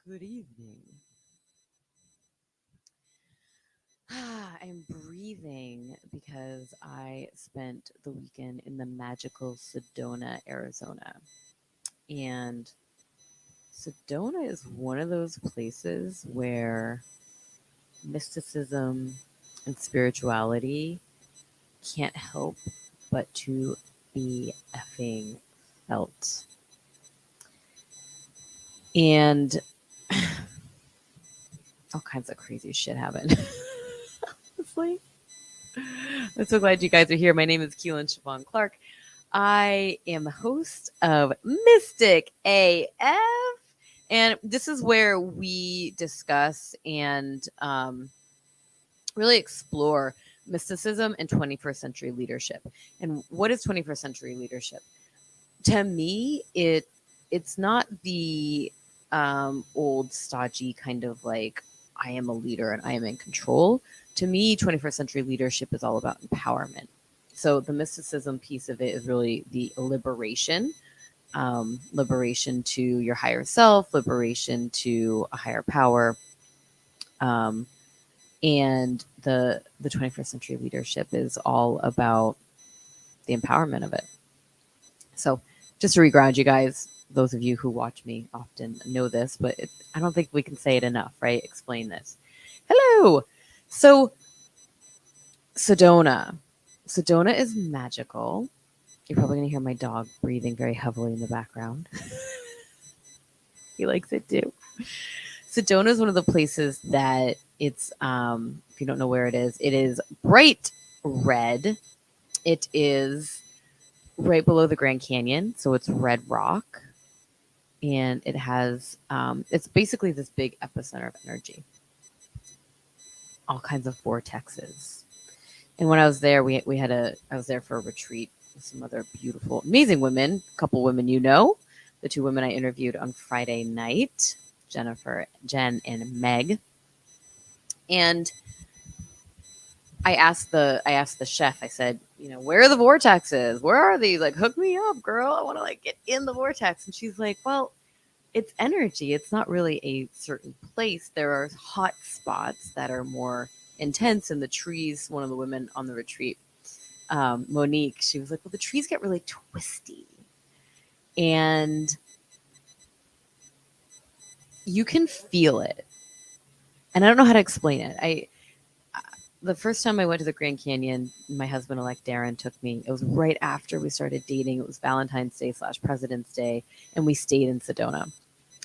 Good evening. I'm breathing because I spent the weekend in the magical Sedona, Arizona. And Sedona is one of those places where mysticism and spirituality can't help but to be effing felt. And all kinds of crazy shit happened. Honestly. I'm so glad you guys are here. My name is Keelan Siobhan Clark. I am the host of Mystic AF. And this is where we discuss and really explore mysticism and 21st century leadership. And what is 21st century leadership? To me, it's not the old stodgy kind of like I am a leader and I am in control. To me, 21st century leadership is all about empowerment. So the mysticism piece of it is really the liberation, liberation to your higher self, liberation to a higher power, um, and the 21st century leadership is all about the empowerment of it. So just to reground you guys, those of you who watch me often know this, but I don't think we can say it enough, right? Explain this. Hello. So Sedona. Sedona is magical. You're probably going to hear my dog breathing very heavily in the background. He likes it too. Sedona is one of the places that it's, if you don't know where it is bright red. It is right below the Grand Canyon. So it's red rock. And it has, it's basically this big epicenter of energy, all kinds of vortexes. And when I was there, I was there for a retreat with some other beautiful, amazing women, a couple women the two women I interviewed on Friday night, Jennifer, Jen, and Meg. And I asked the chef, I said, where are the vortexes? Where are these? Like, hook me up, girl. I want to like get in the vortex. And she's like, well, it's energy. It's not really a certain place. There are hot spots that are more intense in the trees. One of the women on the retreat, Monique, she was like, well, the trees get really twisty. And you can feel it. And I don't know how to explain it. The first time I went to the Grand Canyon, my husband-elect Darren took me. It was right after we started dating. It was Valentine's Day / President's Day, and we stayed in Sedona.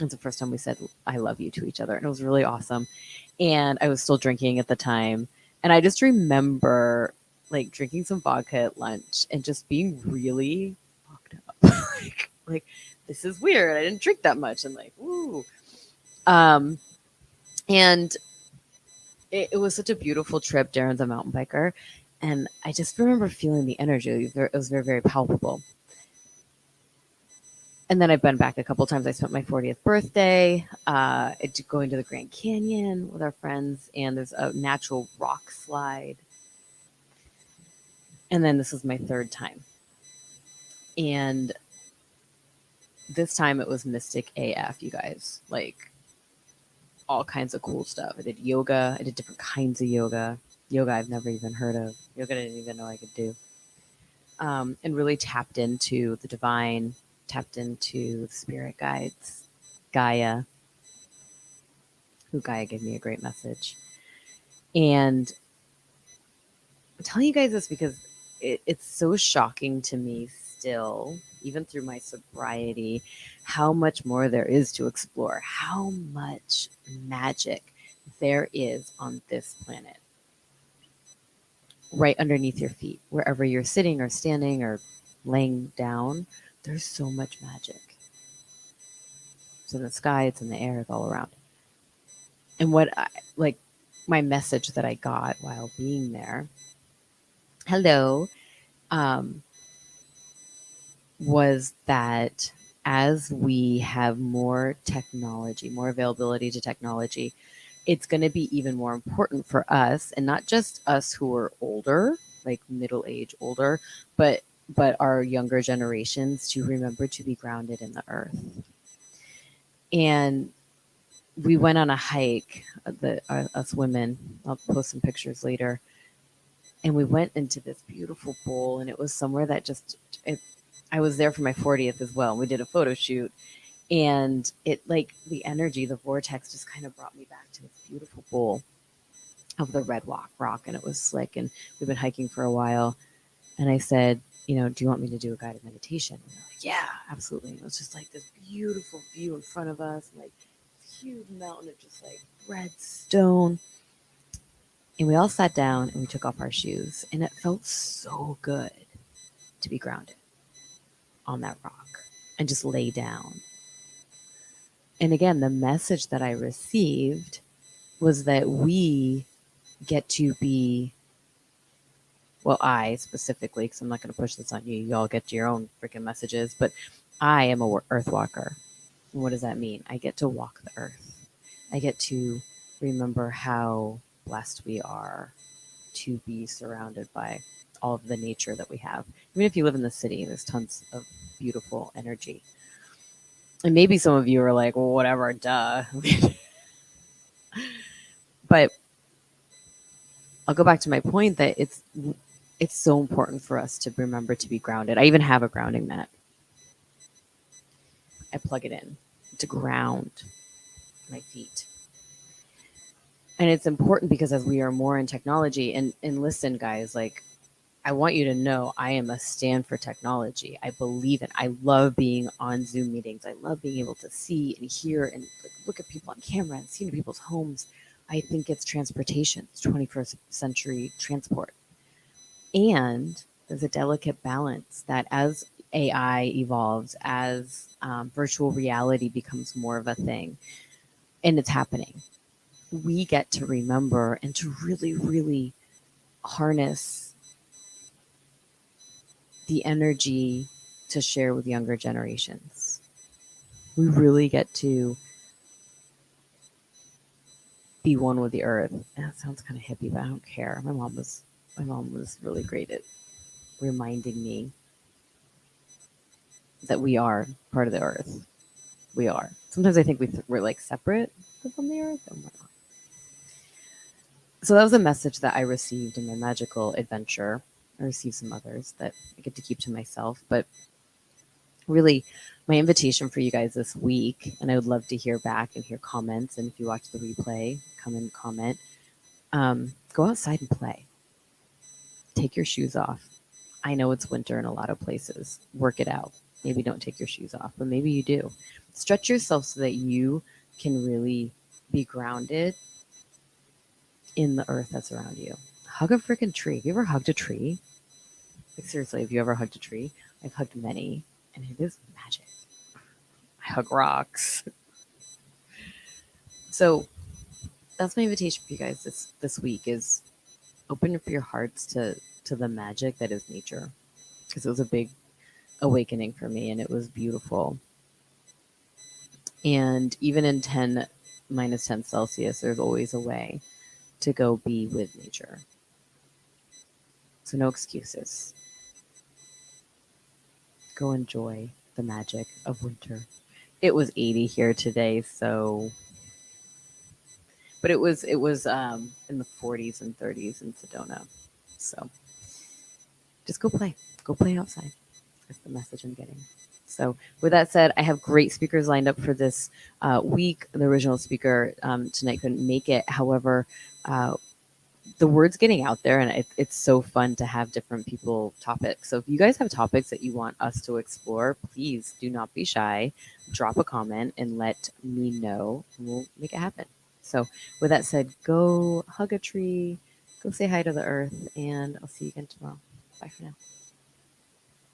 It's the first time we said "I love you" to each other, and it was really awesome. And I was still drinking at the time, and I just remember like drinking some vodka at lunch and just being really fucked up. like this is weird. I didn't drink that much, and like ooh, um, and it was such a beautiful trip. Darren's a mountain biker, and I just remember feeling the energy. It was very, very palpable. And then I've been back a couple times. I spent my 40th birthday going to the Grand Canyon with our friends, and there's a natural rock slide. And then this is my third time. And this time it was Mystic AF, you guys. Like all kinds of cool stuff. I did yoga. I did different kinds of yoga. Yoga I've never even heard of. Yoga I didn't even know I could do. And really tapped into the divine, tapped into the spirit guides, Gaia, who Gaia gave me a great message. And I'm telling you guys this because it's so shocking to me still, even through my sobriety, how much more there is to explore, how much magic there is on this planet, right underneath your feet, wherever you're sitting or standing or laying down. There's so much magic. It's in the sky, it's in the air, it's all around. And like my message that I got while being there, hello, um, was that as we have more technology, more availability to technology, it's going to be even more important for us, and not just us who are older, like middle age older, but our younger generations, to remember to be grounded in the earth. And we went on a hike, us women. I'll post some pictures later. And we went into this beautiful bowl, and it was somewhere that I was there for my 40th as well. We did a photo shoot, and it like the energy, the vortex just kind of brought me back to this beautiful bowl of the red rock, and it was slick. And we've been hiking for a while. And I said, do you want me to do a guided meditation? And they're like, yeah, absolutely. And it was just like this beautiful view in front of us, like this huge mountain of just like red stone. And we all sat down and we took off our shoes, and it felt so good to be grounded on that rock and just lay down. And again, the message that I received was that we get to be, well, I specifically, because I'm not going to push this on you, you all get your own freaking messages, but I am a earth walker. And what does that mean? I get to walk the earth. I get to remember how blessed we are to be surrounded by all of the nature that we have. Even if you live in the city, there's tons of beautiful energy. And maybe some of you are like, well, whatever, duh. But I'll go back to my point that it's so important for us to remember to be grounded. I even have a grounding mat. I plug it in to ground my feet. And it's important because as we are more in technology, and listen, guys, like, I want you to know I am a stand for technology. I believe it. I love being on Zoom meetings. I love being able to see and hear and look at people on camera and see into people's homes. I think it's transportation. It's 21st century transport. And there's a delicate balance that as AI evolves, as virtual reality becomes more of a thing, and it's happening, we get to remember and to really, really harness the energy to share with younger generations. We really get to be one with the earth. And that sounds kind of hippie, but I don't care. My mom was really great at reminding me that we are part of the earth. We are. Sometimes I think we're like separate from the earth, and we're not. So that was a message that I received in my magical adventure. I received some others that I get to keep to myself, but really my invitation for you guys this week, and I would love to hear back and hear comments, and if you watch the replay, come and comment. Go outside and play. Take your shoes off. I know it's winter in a lot of places. Work it out. Maybe don't take your shoes off, but maybe you do. Stretch yourself so that you can really be grounded in the earth that's around you. Hug a freaking tree. Have you ever hugged a tree? Like, seriously, have you ever hugged a tree? I've hugged many, and it is magic. I hug rocks. So that's my invitation for you guys this week is open up your hearts to the magic that is nature, because it was a big awakening for me, and it was beautiful. And even in -10 Celsius, there's always a way to go be with nature. So no excuses. Go enjoy the magic of winter. It was 80 here today, so, but it was in the 40s and 30s in Sedona. So just go play outside. That's the message I'm getting. So with that said, I have great speakers lined up for this week. The original speaker tonight couldn't make it. However, the word's getting out there, and it's so fun to have different people topics. So if you guys have topics that you want us to explore, please do not be shy. Drop a comment and let me know, and we'll make it happen. So with that said, go hug a tree, go say hi to the earth, and I'll see you again tomorrow. Bye for now.